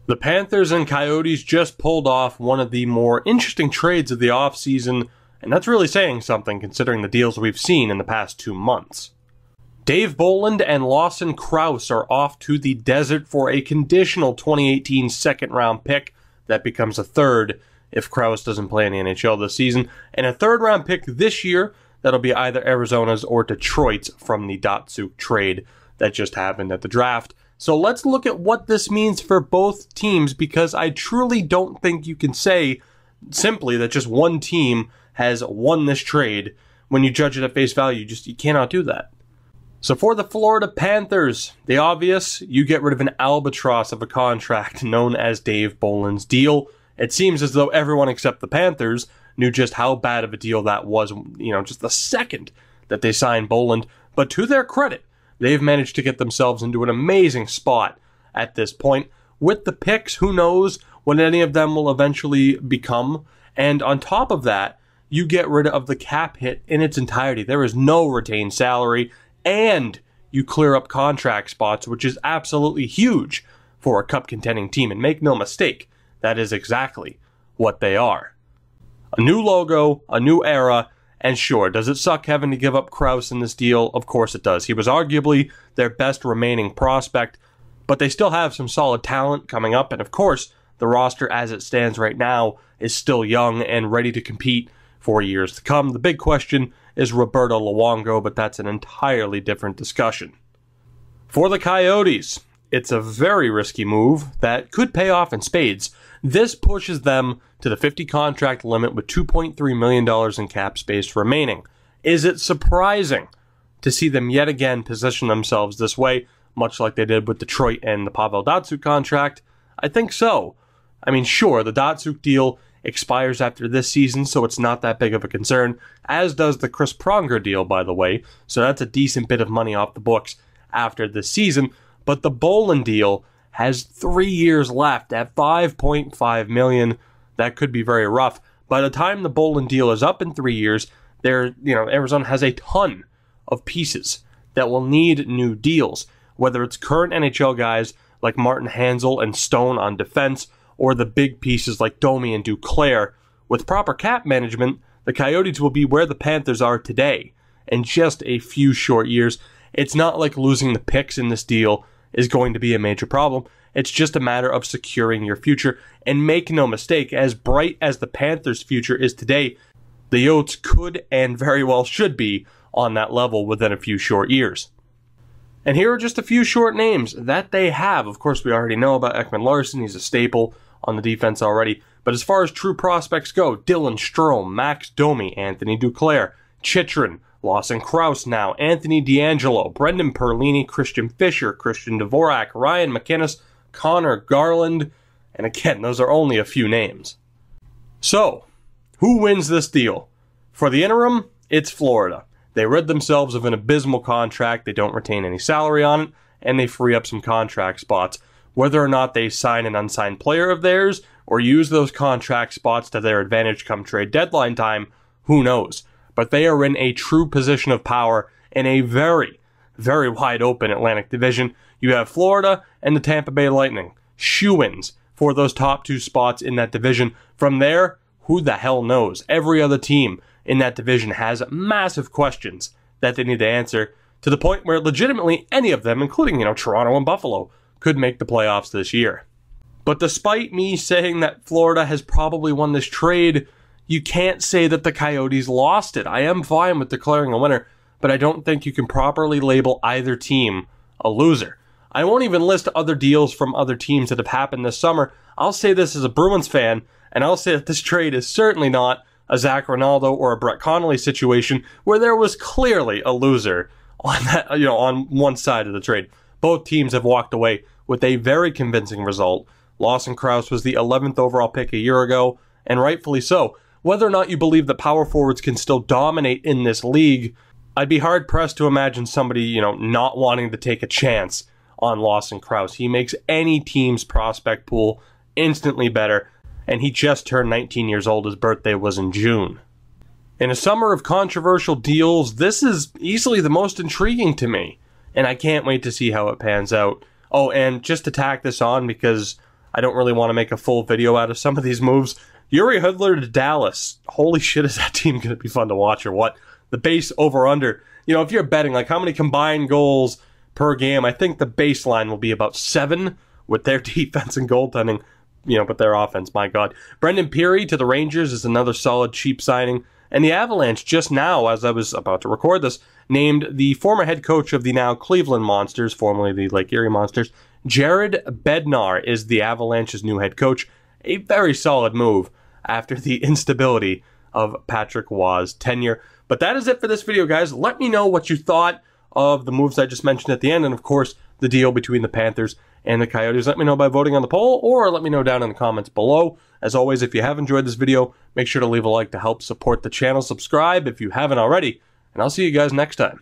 The Panthers and Coyotes just pulled off one of the more interesting trades of the offseason, and that's really saying something considering the deals we've seen in the past 2 months. Dave Bolland and Lawson Crouse are off to the desert for a conditional 2018 second-round pick that becomes a third if Crouse doesn't play in the NHL this season, and a third-round pick this year that'll be either Arizona's or Detroit's from the Datsyuk trade that just happened at the draft. So let's look at what this means for both teams, because I truly don't think you can say simply that just one team has won this trade. When you judge it at face value, you cannot do that. So for the Florida Panthers, the obvious, you get rid of an albatross of a contract known as Dave Bolland's deal. It seems as though everyone except the Panthers knew just how bad of a deal that was, just the second that they signed Bolland. But to their credit, they've managed to get themselves into an amazing spot at this point. With the picks, who knows what any of them will eventually become. And on top of that, you get rid of the cap hit in its entirety. There is no retained salary, and you clear up contract spots, which is absolutely huge for a cup-contending team. And make no mistake, that is exactly what they are. A new logo, a new era. And sure, does it suck having to give up Crouse in this deal? Of course it does. He was arguably their best remaining prospect, but they still have some solid talent coming up. And of course, the roster as it stands right now is still young and ready to compete for years to come. The big question is Roberto Luongo, but that's an entirely different discussion. For the Coyotes, it's a very risky move that could pay off in spades. This pushes them to the 50 contract limit with $2.3 million in cap space remaining. Is it surprising to see them yet again position themselves this way, much like they did with Detroit and the Pavel Datsyuk contract? I think so. I mean, sure, the Datsyuk deal expires after this season, so it's not that big of a concern, as does the Chris Pronger deal, by the way, so that's a decent bit of money off the books after this season. But the Bolland deal has 3 years left at $5.5 million. That could be very rough. By the time the Bolland deal is up in 3 years, Arizona has a ton of pieces that will need new deals, whether it's current NHL guys like Martin Hanzal and Stone on defense, or the big pieces like Domi and Duclair. With proper cap management, the Coyotes will be where the Panthers are today in just a few short years. It's not like losing the picks in this deal is going to be a major problem. It's just a matter of securing your future. And make no mistake, as bright as the Panthers' future is today, the Yotes could and very well should be on that level within a few short years. And here are just a few short names that they have. Of course, we already know about Ekman-Larsson. He's a staple on the defense already. But as far as true prospects go, Dylan Strome, Max Domi, Anthony Duclair, Chychrun, Lawson Crouse now, Anthony DeAngelo, Brendan Perlini, Christian Fischer, Christian Dvorak, Ryan McInnes, Connor Garland, and again, those are only a few names. So, who wins this deal? For the interim, it's Florida. They rid themselves of an abysmal contract, they don't retain any salary on it, and they free up some contract spots. Whether or not they sign an unsigned player of theirs, or use those contract spots to their advantage come trade deadline time, who knows? But they are in a true position of power in a very, very wide open Atlantic Division. You have Florida and the Tampa Bay Lightning, shoo-ins for those top two spots in that division. From there, who the hell knows? Every other team in that division has massive questions that they need to answer, to the point where legitimately any of them, including, Toronto and Buffalo, could make the playoffs this year. But despite me saying that Florida has probably won this trade, you can't say that the Coyotes lost it. I am fine with declaring a winner, but I don't think you can properly label either team a loser. I won't even list other deals from other teams that have happened this summer. I'll say this as a Bruins fan, and I'll say that this trade is certainly not a Zach Ronaldo or a Brett Connolly situation where there was clearly a loser on that, on one side of the trade. Both teams have walked away with a very convincing result. Lawson Crouse was the 11th overall pick a year ago, and rightfully so. Whether or not you believe that power forwards can still dominate in this league, I'd be hard-pressed to imagine somebody, not wanting to take a chance on Lawson Crouse. He makes any team's prospect pool instantly better, and he just turned 19 years old. His birthday was in June. In a summer of controversial deals, this is easily the most intriguing to me, and I can't wait to see how it pans out. Oh, and just to tack this on, because I don't really want to make a full video out of some of these moves. Yuri Hudler to Dallas. Holy shit, is that team going to be fun to watch or what? The base over-under. You know, if you're betting, like, how many combined goals per game, I think the baseline will be about 7 with their defense and goaltending. You know, but their offense, my God. Brendan Peary to the Rangers is another solid, cheap signing. And the Avalanche, just now, as I was about to record this, named the former head coach of the now Cleveland Monsters, formerly the Lake Erie Monsters. Jared Bednar is the Avalanche's new head coach. A very solid move after the instability of Patrick Waugh's tenure. But that is it for this video, guys. Let me know what you thought of the moves I just mentioned at the end, and of course, the deal between the Panthers and the Coyotes. Let me know by voting on the poll, or let me know down in the comments below. As always, if you have enjoyed this video, make sure to leave a like to help support the channel. Subscribe if you haven't already, and I'll see you guys next time.